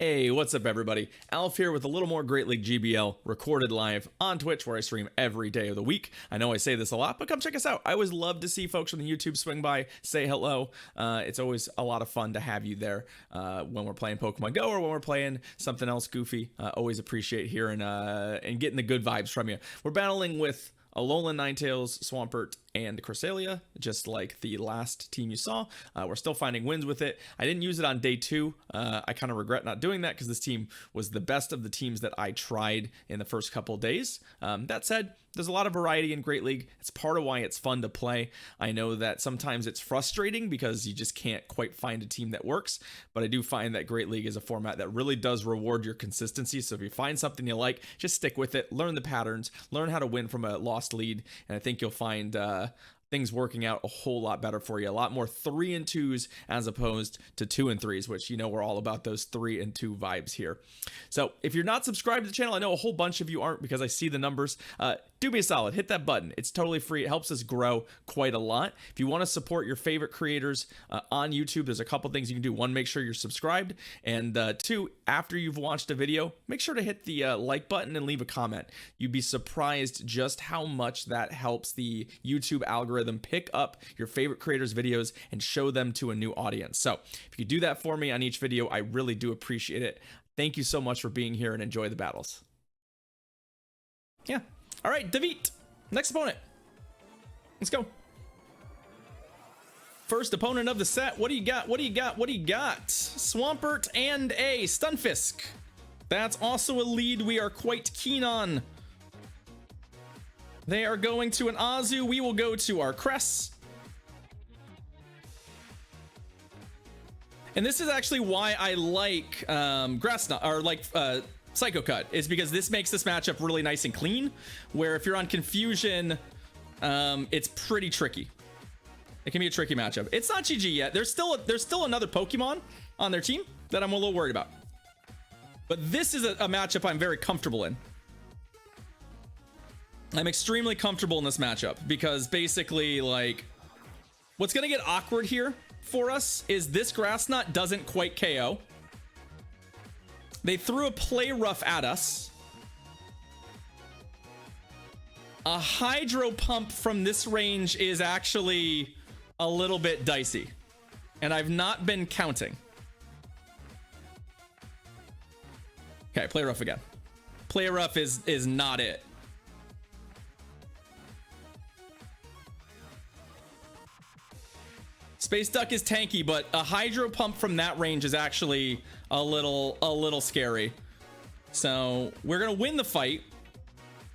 Hey, what's up everybody? Alf here with a little more Great League GBL recorded live on Twitch where I stream every day of the week. I know I say this a lot, but come check us out. I always love to see folks from the YouTube swing by, say hello. It's always a lot of fun to have you there when we're playing Pokemon Go or when we're playing something else goofy. Always appreciate hearing and getting the good vibes from you. We're battling with Alolan Ninetales, Swampert, and Cresselia, just like the last team you saw. We're still finding wins with it. I didn't use it on day 2. I kind of regret not doing that because this team was the best of the teams that I tried in the first couple days. That said, there's a lot of variety in Great League. It's part of why it's fun to play. I know that sometimes it's frustrating because you just can't quite find a team that works, but I do find that Great League is a format that really does reward your consistency. So if you find something you like, just stick with it, learn the patterns, learn how to win from a lost lead, and I think you'll find things working out a whole lot better for you. A lot more 3 and 2s as opposed to 2 and 3s, which, you know, we're all about those 3 and 2 vibes here. So if you're not subscribed to the channel, I know a whole bunch of you aren't because I see the numbers. Do me a solid, hit that button. It's totally free. It helps us grow quite a lot. If you want to support your favorite creators on YouTube, there's a couple things you can do. 1, make sure you're subscribed. And 2, after you've watched a video, make sure to hit the like button and leave a comment. You'd be surprised just how much that helps the YouTube algorithm pick up your favorite creators' videos and show them to a new audience. So if you do that for me on each video, I really do appreciate it. Thank you so much for being here and enjoy the battles. Yeah. All right, David, next opponent. Let's go. First opponent of the set. What do you got? What do you got? What do you got? Swampert and a Stunfisk. That's also a lead we are quite keen on. They are going to an Azu. We will go to our Cress. And this is actually why I like Psycho Cut, is because this makes this matchup really nice and clean, where if you're on Confusion, it's pretty tricky. It can be a tricky matchup. It's not GG yet. There's still another Pokemon on their team that I'm a little worried about. But this is a matchup I'm very comfortable in. I'm extremely comfortable in this matchup because basically, like, what's going to get awkward here for us is this Grass Knot doesn't quite KO. They threw a Play Rough at us. A Hydro Pump from this range is actually a little bit dicey, and I've not been counting. Okay, Play Rough again. Play Rough is not it. Space Duck is tanky, but a Hydro Pump from that range is actually a little scary. So we're gonna win the fight,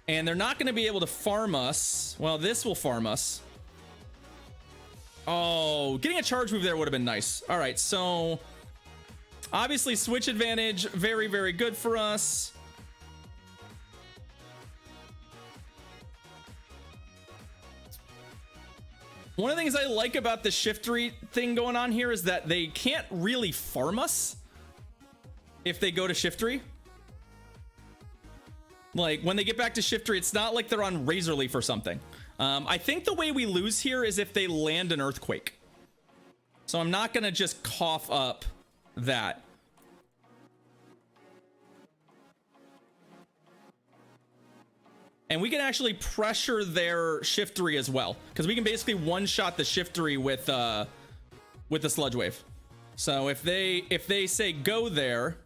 and they're not gonna be able to farm us. Well, this will farm us. Oh, getting a charge move there would have been nice. All right, so obviously switch advantage, very, very good for us. One of the things I like about the Shiftry thing going on here is that they can't really farm us if they go to Shiftry. Like, when they get back to Shiftry, it's not like they're on Razor Leaf or something. I think the way we lose here is if they land an Earthquake. So I'm not going to just cough up that. And we can actually pressure their Shiftry as well, because we can basically one-shot the Shiftry with the Sludge Wave. So if they say go there,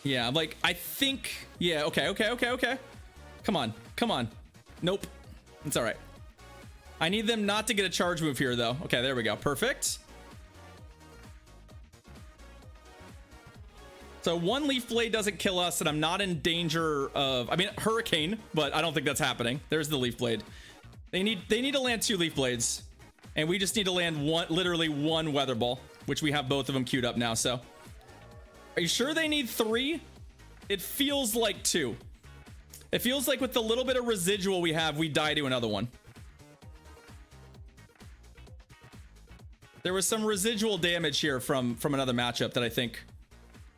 yeah, like I think, yeah, okay. Come on. Nope, it's all right. I need them not to get a charge move here though. Okay, there we go, perfect. So 1 Leaf Blade doesn't kill us, and I'm not in danger of, I mean, Hurricane, but I don't think that's happening. There's the Leaf Blade. They need to land 2 Leaf Blades, and we just need to land literally one Weather Ball, which we have both of them queued up now. So are you sure they need 3? It feels like 2. It feels like with the little bit of residual we have, we die to another one. There was some residual damage here from another matchup that I think.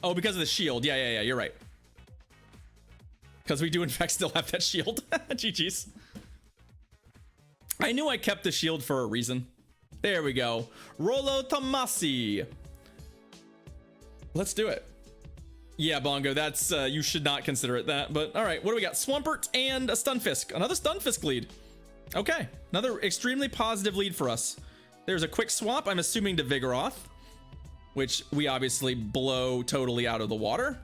Oh, because of the shield. Yeah, you're right. Because we do in fact still have that shield. GG's. I knew I kept the shield for a reason. There we go. Rolo Tomasi. Let's do it. Yeah, Bongo, that's, you should not consider it that, but all right, what do we got? Swampert and a Stunfisk. Another Stunfisk lead. Okay, another extremely positive lead for us. There's a quick swap, I'm assuming, to Vigoroth, which we obviously blow totally out of the water.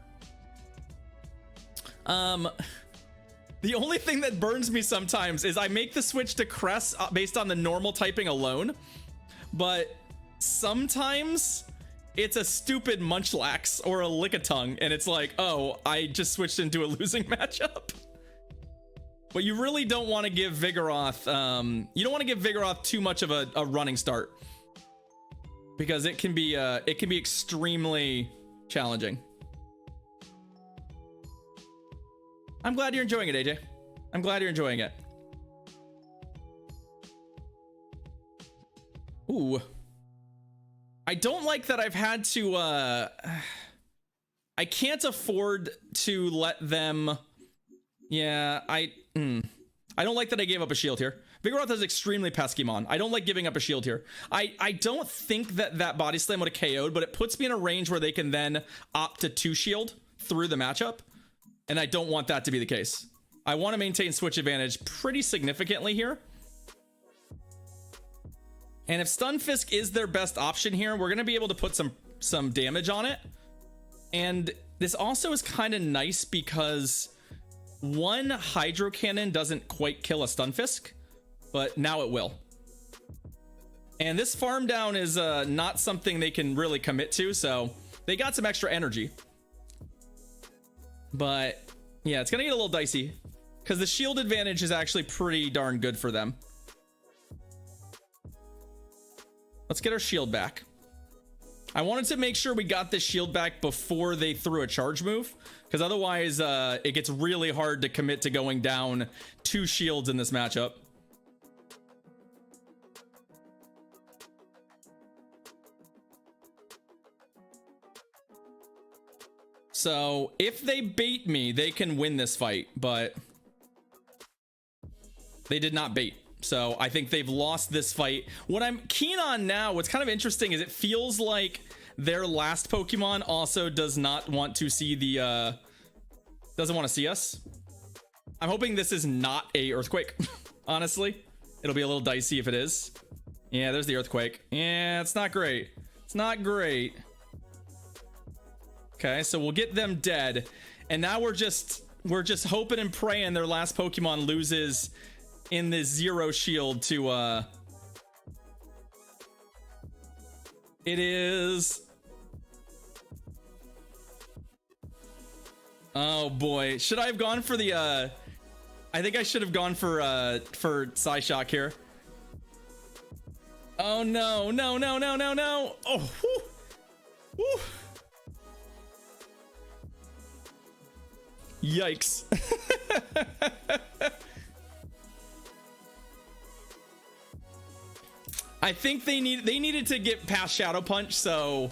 The only thing that burns me sometimes is I make the switch to Cress based on the normal typing alone, but sometimes it's a stupid Munchlax or a Lickitung, and it's like, oh, I just switched into a losing matchup. But you really don't want to give Vigoroth, you don't want to give Vigoroth too much of a running start, because it can be extremely challenging. I'm glad you're enjoying it, AJ. I'm glad you're enjoying it. Ooh. I don't like that I've had to, I can't afford to let them, yeah, I don't like that I gave up a shield here. Vigoroth is extremely Peskimon. I don't like giving up a shield here. I don't think that Body Slam would have KO'd, but it puts me in a range where they can then opt to 2 shield through the matchup, and I don't want that to be the case. I want to maintain switch advantage pretty significantly here. And if Stunfisk is their best option here, we're going to be able to put some damage on it. And this also is kind of nice because one Hydro Cannon doesn't quite kill a Stunfisk, but now it will. And this farm down is not something they can really commit to, so they got some extra energy. But yeah, it's going to get a little dicey because the shield advantage is actually pretty darn good for them. Let's get our shield back. I wanted to make sure we got this shield back before they threw a charge move, because otherwise it gets really hard to commit to going down 2 shields in this matchup. So if they bait me, they can win this fight, but they did not bait. So I think they've lost this fight. What I'm keen on now, what's kind of interesting, is it feels like their last Pokemon also does not want to see the, doesn't want to see us. I'm hoping this is not a Earthquake, honestly. It'll be a little dicey if it is. Yeah, there's the Earthquake. Yeah, it's not great. It's not great. Okay, so we'll get them dead. And now we're just hoping and praying their last Pokemon loses in this 0 shield to it is, oh boy, should I have gone for the I think I should have gone for Psyshock here. Oh no, no, no, no, no, no. Oh, whew. Whew. Yikes. I think they needed to get past Shadow Punch, so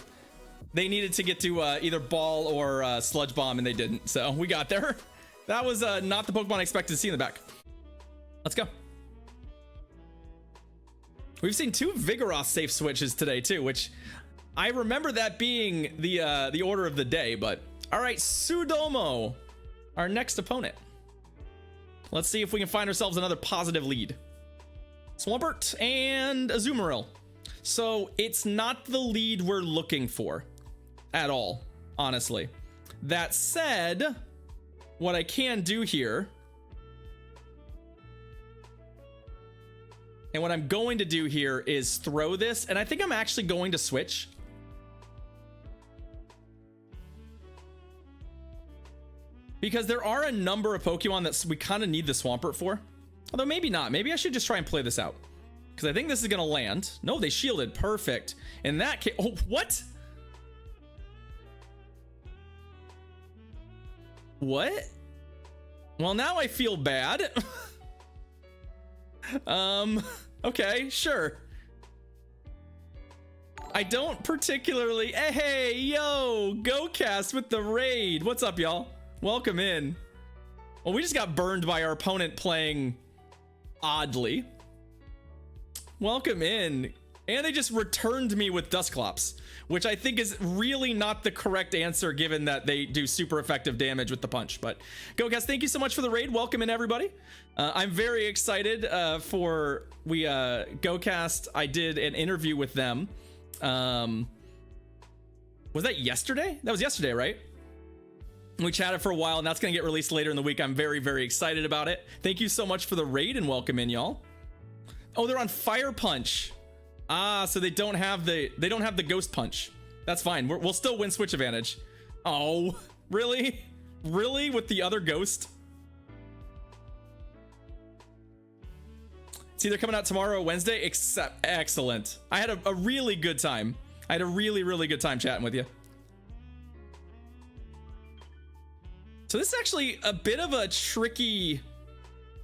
they needed to get to either Ball or Sludge Bomb, and they didn't. So we got there. That was not the Pokemon I expected to see in the back. Let's go. We've seen 2 Vigoroth safe switches today too, which I remember that being the order of the day. But all right, Sudomo, our next opponent. Let's see if we can find ourselves another positive lead. Swampert and Azumarill. So it's not the lead we're looking for at all, honestly. That said, what I can do here, and what I'm going to do here, is throw this, and I think I'm actually going to switch. Because there are a number of Pokemon that we kind of need the Swampert for. Although maybe not. Maybe I should just try and play this out, because I think this is going to land. No, they shielded. Perfect. In that case... Oh, what? What? Well, now I feel bad. Okay, sure. I don't particularly... Hey, yo! GoCast with the raid. What's up, y'all? Welcome in. Well, we just got burned by our opponent playing... oddly. welcome in. And they just returned me with Dusclops, which I think is really not the correct answer given that they do super effective damage with the punch. But GoCast, thank you so much for the raid. Welcome in, everybody. I'm very excited for GoCast. I did an interview with them. Was that yesterday? That was yesterday, right? We chatted for a while, and that's going to get released later in the week. I'm very, very excited about it. Thank you so much for the raid and welcome in, y'all. Oh, they're on Fire Punch. Ah, so they don't have the Ghost Punch. That's fine. We'll still win switch advantage. Oh, really? Really? With the other Ghost? It's either coming out tomorrow or Wednesday. Excellent. I had a really good time. I had a really, really good time chatting with you. So this is actually a bit of a tricky...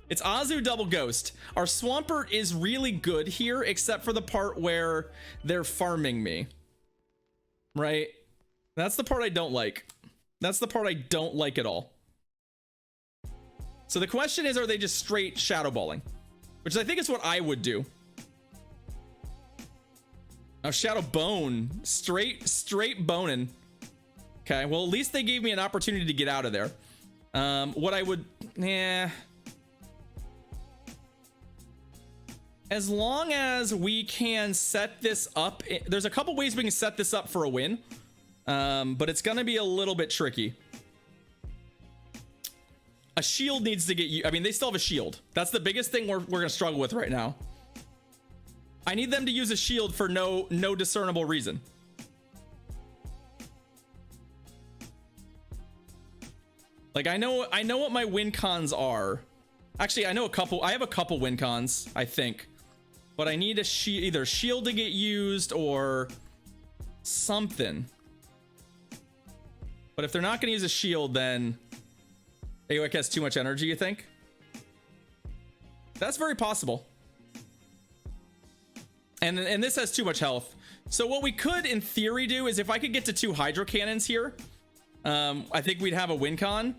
It's Azu double Ghost. Our Swampert is really good here, except for the part where they're farming me. Right? That's the part I don't like. That's the part I don't like at all. So the question is, are they just straight shadow balling? Which I think is what I would do. Now shadow bone. Straight boning. Okay, well at least they gave me an opportunity to get out of there. What I would... As long as we can set this up, there's a couple ways we can set this up for a win, but it's gonna be a little bit tricky. A shield needs to get you. I mean, they still have a shield. That's the biggest thing we're gonna struggle with right now. I need them to use a shield for no discernible reason. Like I know what my win cons are. Actually, I know a couple. I have a couple win cons, I think. But I need either shield to get used or something. But if they're not going to use a shield, then AOIC has too much energy, you think? That's very possible. And this has too much health. So what we could, in theory, do is if I could get to 2 Hydro Cannons here, I think we'd have a win con.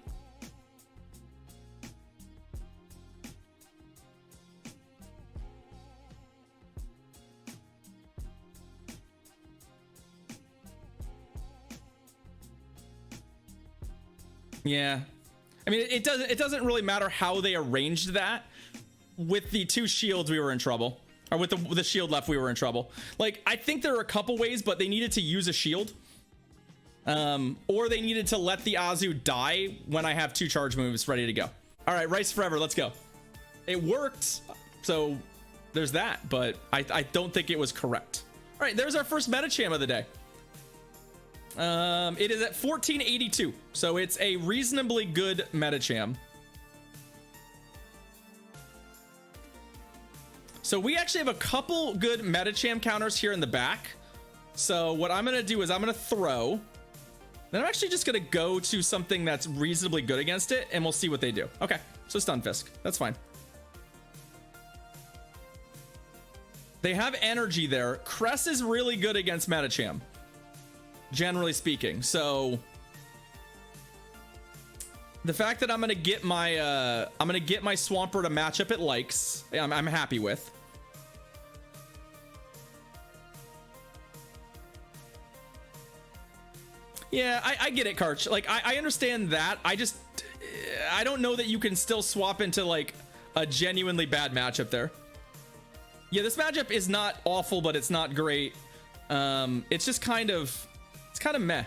Yeah, I mean it doesn't really matter how they arranged that. With the 2 shields we were in trouble, or with the shield left we were in trouble. Like I think there are a couple ways, but they needed to use a shield, or they needed to let the Azu die when I have 2 charge moves ready to go. All right, Rice Forever, let's go. It worked, so there's that, but I don't think it was correct. All right, there's our first Metacham of the day. It is at 1482, so it's a reasonably good Metacham. So we actually have a couple good Metacham counters here in the back. So what I'm gonna do is I'm gonna throw. Then I'm actually just gonna go to something that's reasonably good against it, and we'll see what they do. Okay, so Stunfisk, that's fine. They have energy there. Cress is really good against Metacham, generally speaking. So the fact that I'm gonna get my Swampert a matchup it likes, I'm happy with. Yeah, I get it, Karch. Like I understand that. I don't know that you can still swap into like a genuinely bad matchup there. Yeah, this matchup is not awful, but it's not great. It's just kind of meh.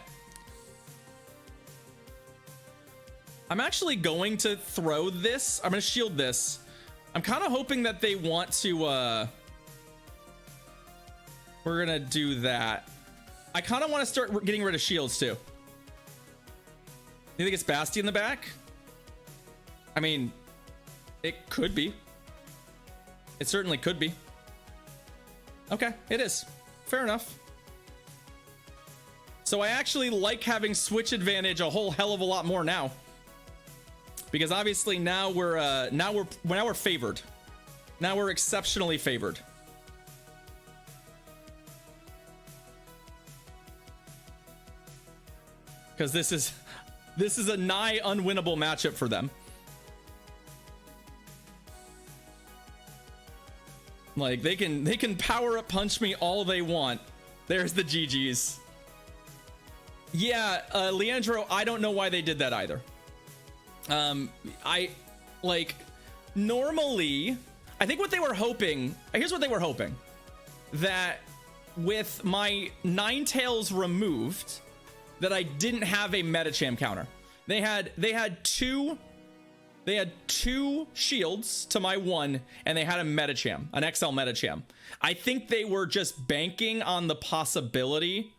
I'm actually going to throw this. I'm going to shield this. I'm kind of hoping that they want to, we're going to do that. I kind of want to start getting rid of shields too. You think it's Basti in the back? I mean, it could be. It certainly could be. Okay, it is. Fair enough. So I actually like having switch advantage a whole hell of a lot more now, because obviously now we're favored. Now we're exceptionally favored. Because this is a nigh unwinnable matchup for them. Like, they can power up punch me all they want. There's the GGs. Yeah, Leandro, I don't know why they did that either. Normally, I think what they were hoping, here's what they were hoping, that with my Ninetales removed, that I didn't have a Medicham counter. They had two shields to my one, and they had a Medicham, an XL Medicham. I think they were just banking on the possibility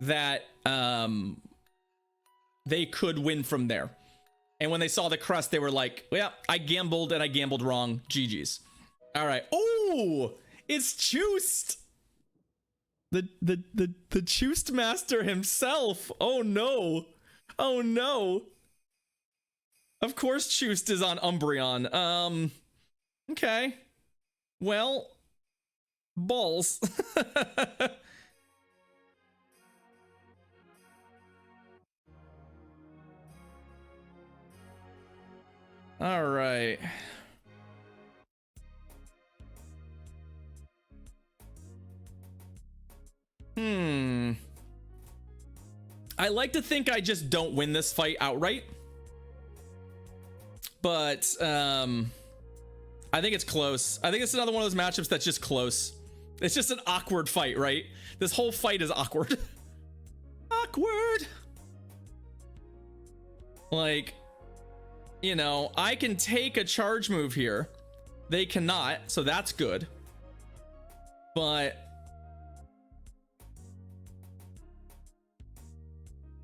that they could win from there. And when they saw the crust, they were like, well, I gambled and I gambled wrong. GG's. All right. Oh, it's Choost. The Choost master himself. Oh no. Oh no. Of course Choost is on Umbreon. Okay. Well, balls. All right. I like to think I just don't win this fight outright. But I think it's close. I think it's another one of those matchups that's just close. It's just an awkward fight, right? This whole fight is awkward. Awkward. Like, you know, I can take a charge move here. They cannot, so that's good. But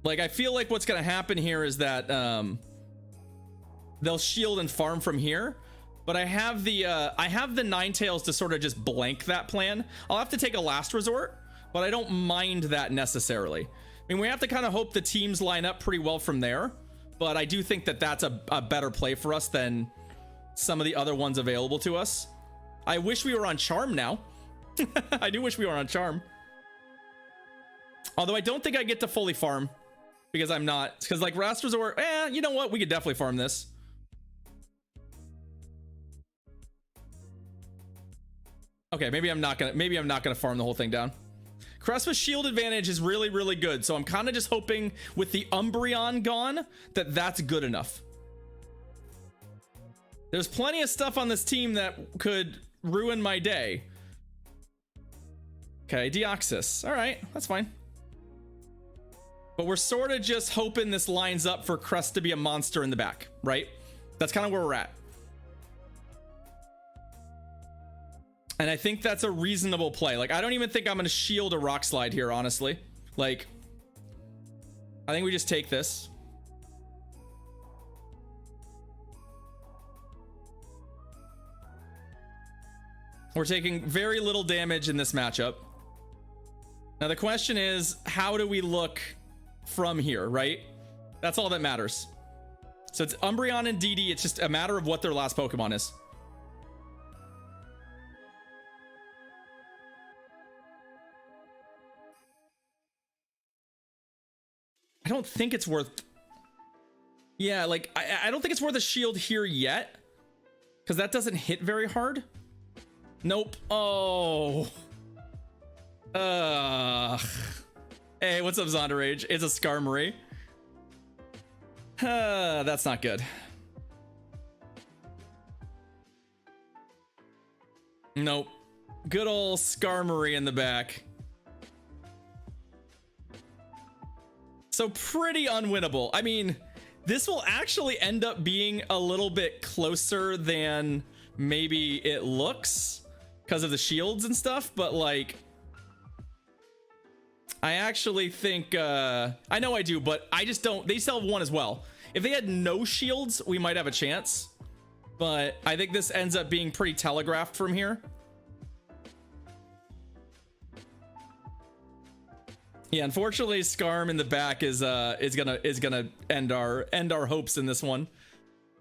like, I feel like what's gonna happen here is that they'll shield and farm from here, but I have the Ninetales to sort of just blank that plan. I'll have to take a last resort, but I don't mind that necessarily. I mean, we have to kind of hope the teams line up pretty well from there, but I do think that that's a better play for us than some of the other ones available to us. I wish we were on Charm now. I do wish we were on Charm. Although I don't think I get to fully farm because I'm not, because like last resort, you know what? We could definitely farm this. Okay, maybe I'm not gonna farm the whole thing down. Crest's shield advantage is really, really good, so I'm kind of just hoping with the Umbreon gone that that's good enough. There's plenty of stuff on this team that could ruin my day. Okay, Deoxys. All right, that's fine. But we're sort of just hoping this lines up for Crest to be a monster in the back, right? That's kind of where we're at. And I think that's a reasonable play. Like, I don't even think I'm going to shield a Rock Slide here, honestly. Like, I think we just take this. We're taking very little damage in this matchup. Now, the question is, how do we look from here, right? That's all that matters. So it's Umbreon and DD. It's just a matter of what their last Pokemon is. I don't think it's worth... Yeah, like, I don't think it's worth a shield here yet. Because that doesn't hit very hard. Nope. Oh. Hey, what's up, Zonderage? It's a Skarmory. That's not good. Nope. Good old Skarmory in the back. So pretty unwinnable. I mean, this will actually end up being a little bit closer than maybe it looks because of the shields and stuff, but like, I actually think, I know I do, but I just don't, they still have one as well. If they had no shields, we might have a chance, but I think this ends up being pretty telegraphed from here. Yeah, unfortunately, Skarm in the back is gonna end our hopes in this one.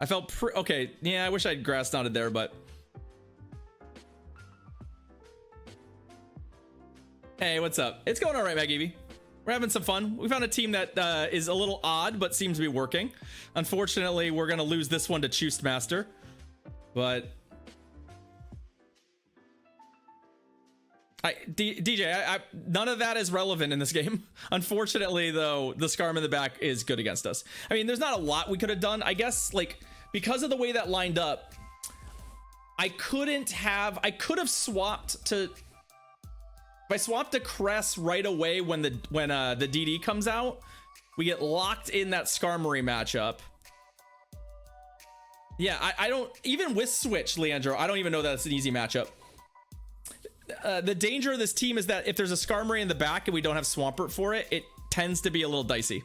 I felt okay. Yeah, I wish I'd grass knotted there, but hey, what's up? It's going all right, Maggie. We're having some fun. We found a team that is a little odd, but seems to be working. Unfortunately, we're gonna lose this one to Choost Master, but DJ, none of that is relevant in this game. Unfortunately, though, the Skarm in the back is good against us. I mean, there's not a lot we could have done. I guess, like, because of the way that lined up, I could have swapped to... If I swap to Cress right away when the DD comes out, we get locked in that Skarmory matchup. Yeah, I don't... Even with Switch, Leandro, I don't even know that it's an easy matchup. The danger of this team is that if there's a Skarmory in the back and we don't have Swampert for it, it tends to be a little dicey.